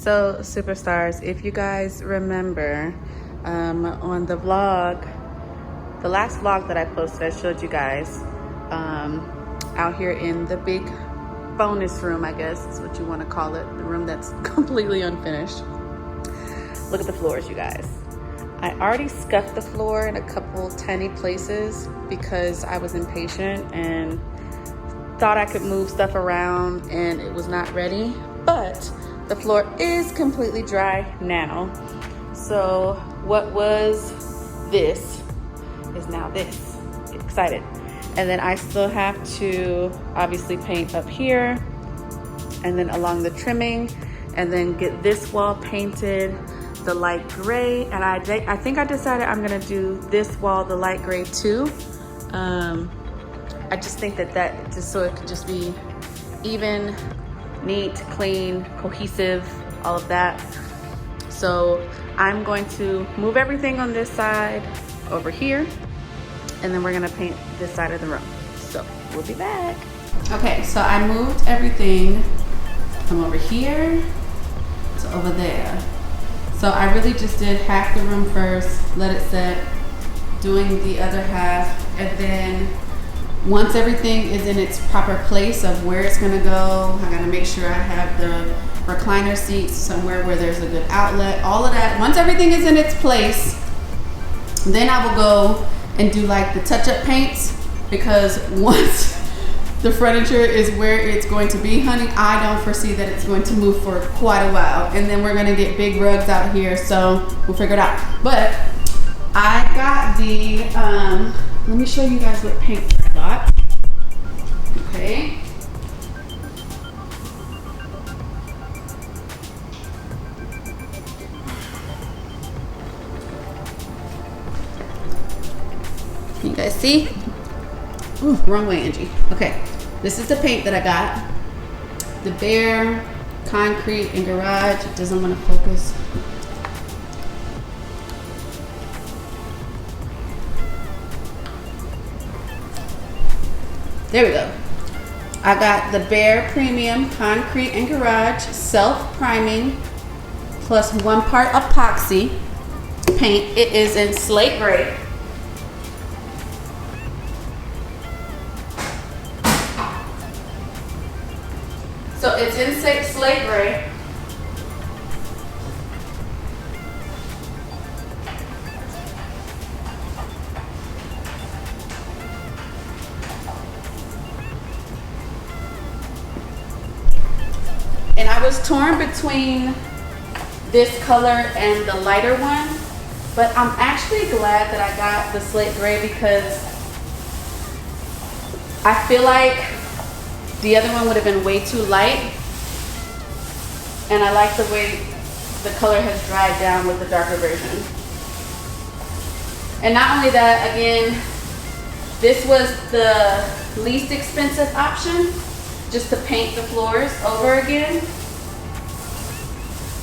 So superstars, if you guys remember, on the vlog, the last vlog that I posted, I showed you guys out here in the big bonus room, I guess is what you want to call it, the room that's completely unfinished. Look at the floors, you guys. I already scuffed the floor in a couple tiny places because I was impatient and thought I could move stuff around and it was not ready, but the floor is completely dry now. So what was this is now this. Get excited. And then I still have to obviously paint up here and then along the trimming, and then get this wall painted the light gray. And I think I decided I'm gonna do this wall the light gray too. I just think that just so it could just be even, neat, clean, cohesive, all of that. So I'm going to move everything on this side over here, and then we're gonna paint this side of the room. So we'll be back. Okay, so I moved everything from over here to over there. So I really just did half the room first, let it set, doing the other half, and then once everything is in its proper place of where it's gonna go, I gotta make sure I have the recliner seats somewhere where there's a good outlet, all of that. Once everything is in its place, then I will go and do like the touch-up paints, because once the furniture is where it's going to be, honey, I don't foresee that it's going to move for quite a while. And then we're gonna get big rugs out here, so we'll figure it out. But I got the, let me show you guys what paint I got. Okay. Can you guys see? Ooh, wrong way, Angie. Okay, this is the paint that I got. The Bare Concrete and Garage. It doesn't want to focus. There we go. I got the Bare Premium Concrete and Garage self-priming plus 1 part epoxy paint. It is in slate gray. So it's in slate gray. And I was torn between this color and the lighter one, but I'm actually glad that I got the slate gray because I feel like the other one would have been way too light, and I like the way the color has dried down with the darker version. And not only that, again, this was the least expensive option, just to paint the floors over again.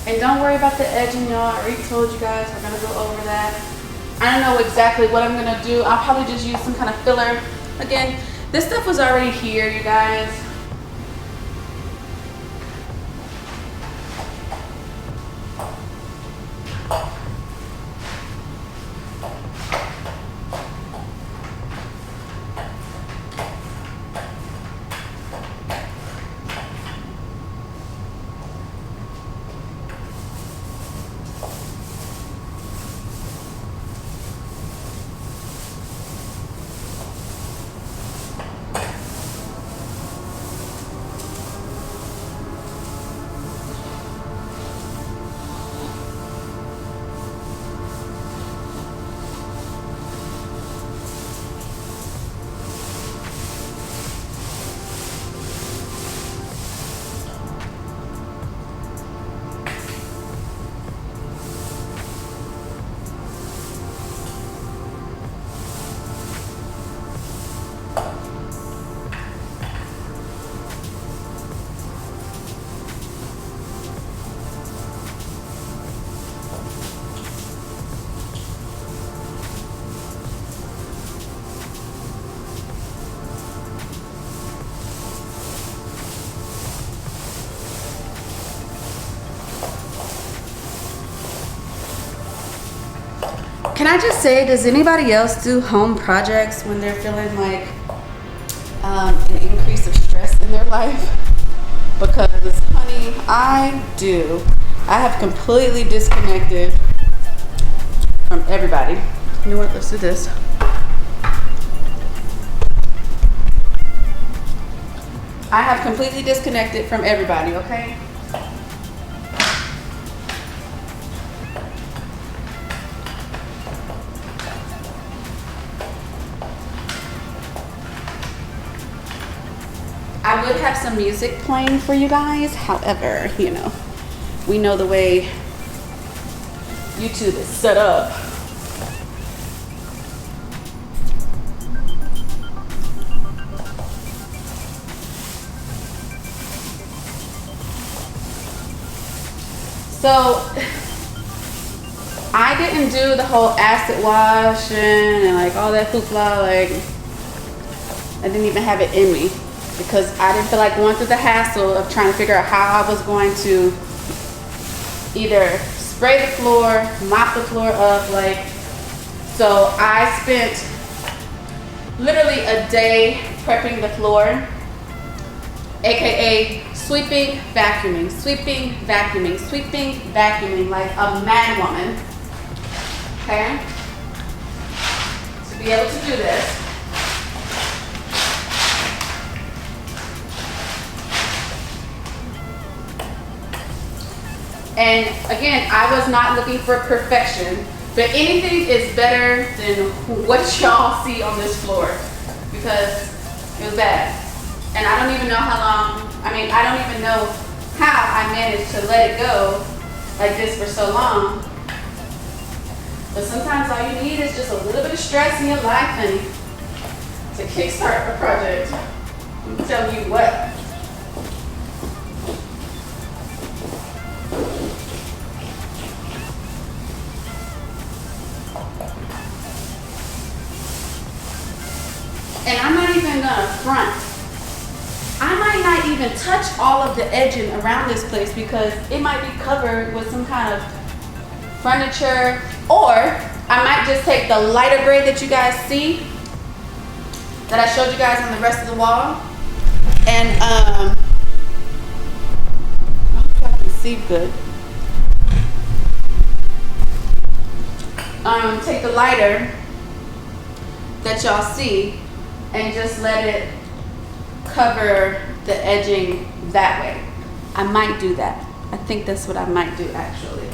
And don't worry about the edging, y'all. I already told you guys we're gonna go over that. I don't know exactly what I'm gonna do. I'll probably just use some kind of filler. Again, this stuff was already here, you guys. can I just say, does anybody else do home projects when they're feeling like an increase of stress in their life? Because, honey, I do. I have completely disconnected from everybody. You know what? Let's do this. I have completely disconnected from everybody, okay? I would have some music playing for you guys. However, you know, we know the way YouTube is set up. So I didn't do the whole acid washing and like all that hoopla. Like, I didn't even have it in me because I didn't feel like going through the hassle of trying to figure out how I was going to either spray the floor, mop the floor up. Like, so I spent literally a day prepping the floor, aka sweeping, vacuuming, sweeping, vacuuming, sweeping, vacuuming, like a mad woman. Okay? To be able to do this. And again, I was not looking for perfection, but anything is better than what y'all see on this floor because it was bad. And I don't even know how long, I don't even know how I managed to let it go like this for so long. But sometimes all you need is just a little bit of stress in your life, honey, to kickstart a project. I'm telling you what. And I'm not even gonna front. I might not even touch all of the edging around this place because it might be covered with some kind of furniture, or I might just take the lighter gray that you guys see that I showed you guys on the rest of the wall, and I hope y'all can see good. Take the lighter that y'all see and just let it cover the edging that way. I might do that. I think that's what I might do actually.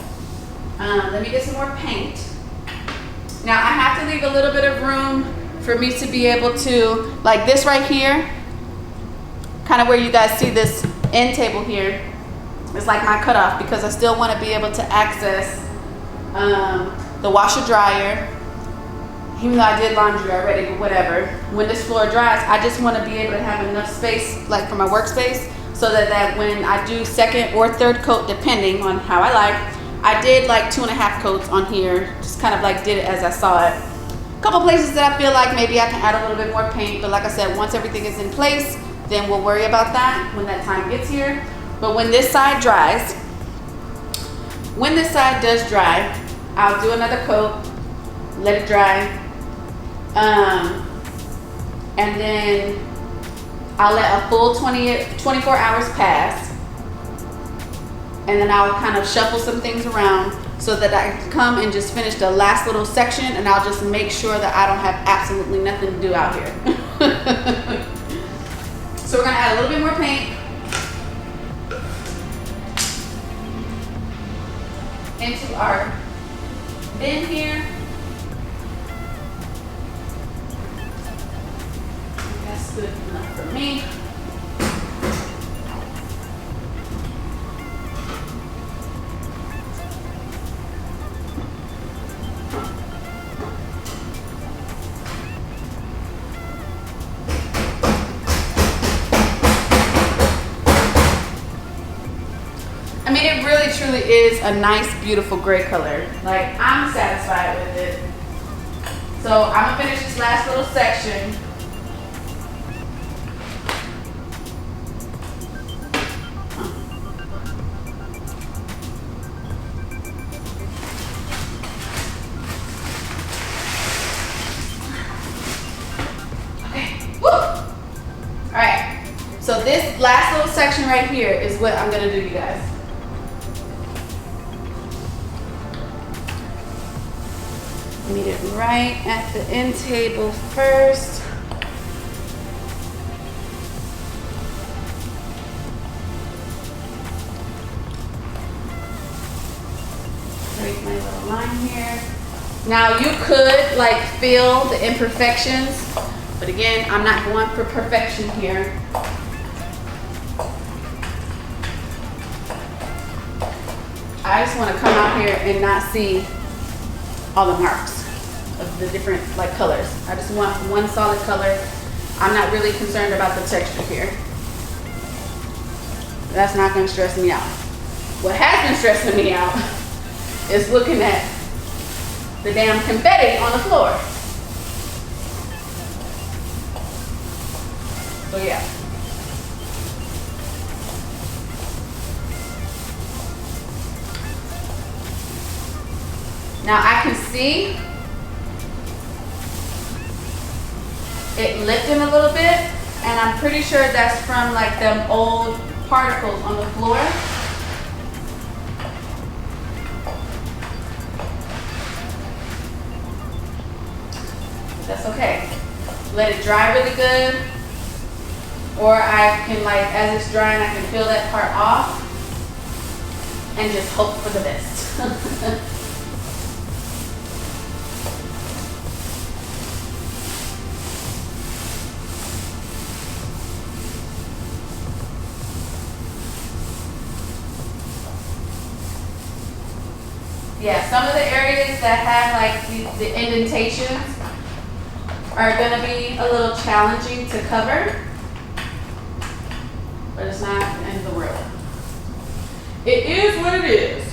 Let me get some more paint. Now I have to leave a little bit of room for me to be able to, like this right here, kind of where you guys see this end table here, is like my cutoff because I still want to be able to access the washer dryer. Even though I did laundry already, but whatever. When this floor dries, I just want to be able to have enough space, like for my workspace, so that when I do second or third coat, depending on how I like, I did like 2.5 coats on here, just kind of like did it as I saw it. A couple places that I feel like maybe I can add a little bit more paint, but like I said, once everything is in place, then we'll worry about that when that time gets here. But when this side dries, when this side does dry, I'll do another coat, let it dry. And then I'll let a full 24 hours pass, and then I'll kind of shuffle some things around so that I can come and just finish the last little section, and I'll just make sure that I don't have absolutely nothing to do out here. So we're gonna add a little bit more paint into our bin here. That's good enough for me. I mean, it really truly is a nice, beautiful gray color. Like, I'm satisfied with it. So I'm gonna finish this last little section. section right here is what I'm gonna do, you guys. Meet it right at the end table first. Create my little line here. Now you could like fill the imperfections, but again, I'm not going for perfection here. I just want to come out here and not see all the marks of the different like colors. I just want one solid color. I'm not really concerned about the texture here. That's not going to stress me out. What has been stressing me out is looking at the damn confetti on the floor. So yeah. Now I can see it lifting a little bit, and I'm pretty sure that's from like them old particles on the floor. That's okay. Let it dry really good, or I can like, as it's drying, I can peel that part off and just hope for the best. Yeah, some of the areas that have like the indentations are going to be a little challenging to cover, but it's not the end of the world. It is what it is.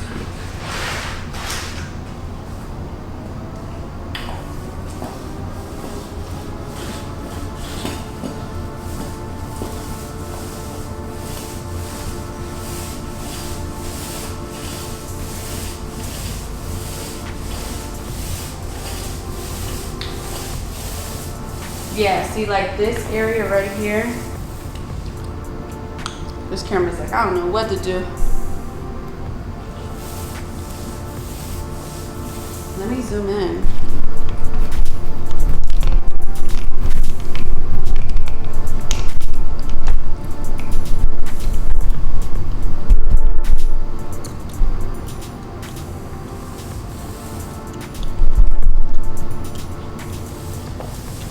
Yeah, see like this area right here. This camera's like, I don't know what to do. Let me zoom in.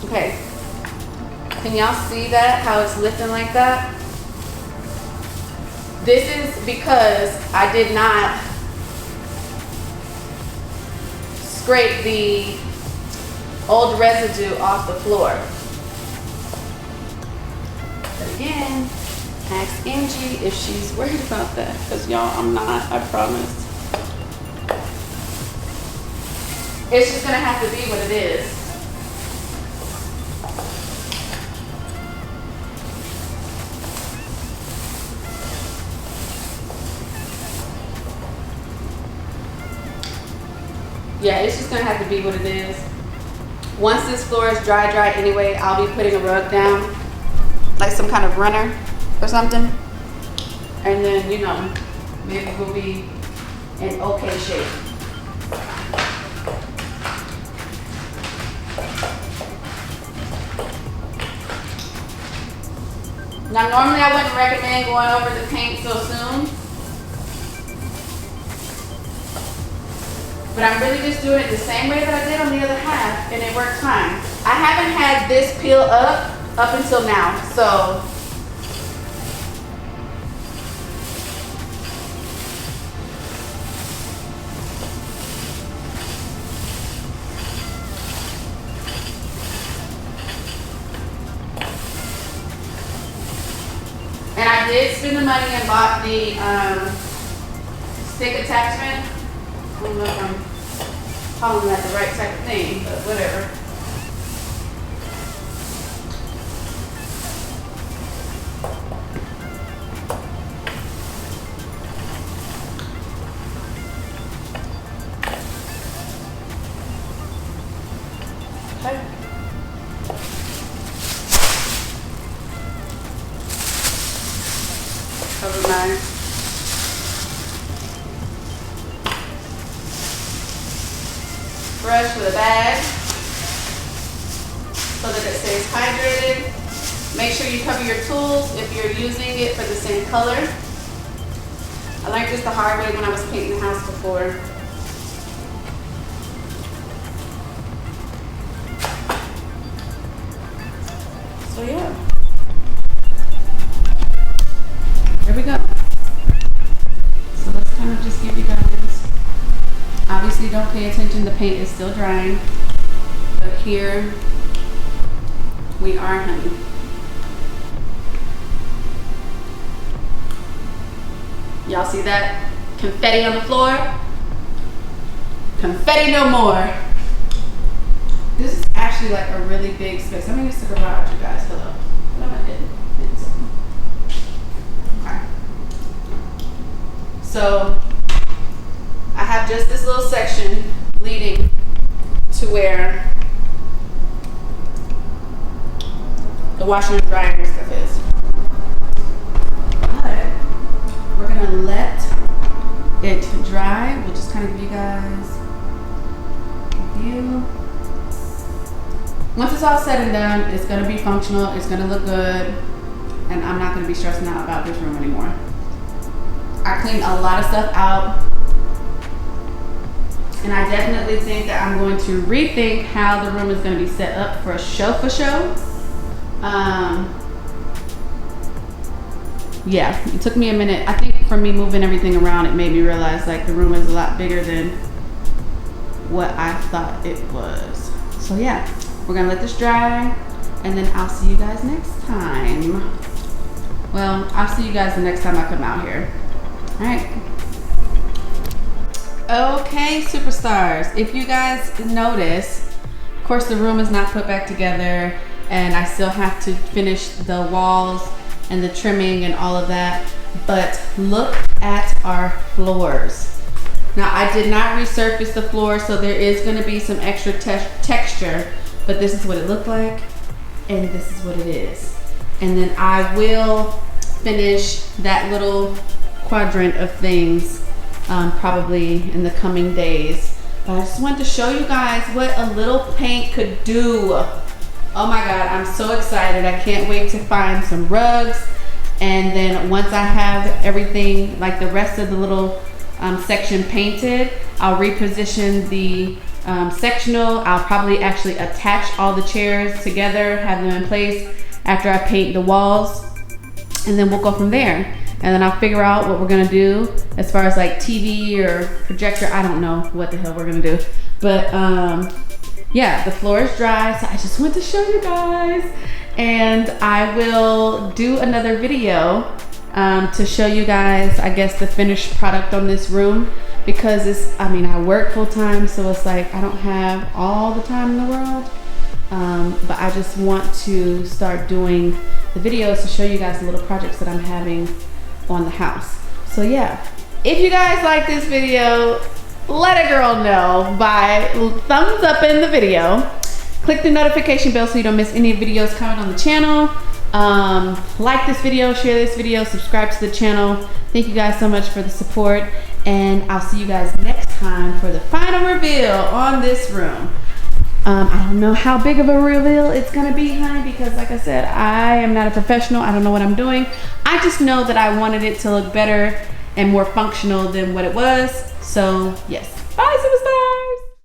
Okay. Can y'all see that, how it's lifting like that? This is because I did not scrape the old residue off the floor. But again, ask Angie if she's worried about that, because y'all, I'm not, I promise. It's just gonna have to be what it is. Yeah, it's just gonna have to be what it is. Once this floor is dry anyway, I'll be putting a rug down, like some kind of runner or something. And then, you know, maybe we'll be in okay shape. Now, normally I wouldn't recommend going over the paint so soon, but I'm really just doing it the same way that I did on the other half, and it worked fine. I haven't had this peel up until now, so and I did spend the money and bought the stick attachment. I don't know if I'm calling that the right type of thing, but whatever. Okay. organized. Brush with a bag so that it stays hydrated. Make sure you cover your tools if you're using it for the same color. I learned this the hard way when I was painting the house before. So yeah, there we go. So let's kind of just give you guys, obviously don't pay attention, the paint is still drying, but here we are, honey. Y'all see that? Confetti on the floor? Confetti no more. This is actually like a really big space. I mean, it's the garage, you guys. Hello. What am I doing? Okay. So I have just this little section leading to where the washer and dryer and stuff is. But we're gonna let it dry. We'll just kind of give you guys a view. Once it's all said and done, it's gonna be functional, it's gonna look good, and I'm not gonna be stressing out about this room anymore. I cleaned a lot of stuff out, and I definitely think that I'm going to rethink how the room is gonna be set up for a show. Yeah, it took me a minute. I think for me moving everything around, it made me realize like the room is a lot bigger than what I thought it was. So yeah. We're gonna let this dry, and then I'll see you guys next time. Well, I'll see you guys the next time I come out here. All right. Okay, superstars. If you guys notice, of course the room is not put back together, and I still have to finish the walls and the trimming and all of that. But look at our floors. Now, I did not resurface the floor, so there is gonna be some extra texture. But this is what it looked like, and this is what it is. And then I will finish that little quadrant of things probably in the coming days. But I just wanted to show you guys what a little paint could do. Oh my God, I'm so excited. I can't wait to find some rugs. And then once I have everything, like the rest of the little section painted, I'll reposition the sectional. I'll probably actually attach all the chairs together, have them in place after I paint the walls, and then we'll go from there. And then I'll figure out what we're gonna do as far as like TV or projector. I don't know what the hell we're gonna do, but yeah, the floor is dry, so I just want to show you guys, and I will do another video to show you guys, I guess, the finished product on this room, because it's, I mean, I work full time, so it's like I don't have all the time in the world, but I just want to start doing the videos to show you guys the little projects that I'm having on the house. So yeah, if you guys like this video, let a girl know by thumbs up in the video. Click the notification bell so you don't miss any videos coming on the channel. Like this video, share this video, subscribe to the channel. Thank you guys so much for the support, and I'll see you guys next time for the final reveal on this room. I don't know how big of a reveal it's gonna be, honey, because like I said, I am not a professional. I don't know what I'm doing. I just know that I wanted it to look better and more functional than what it was. So yes.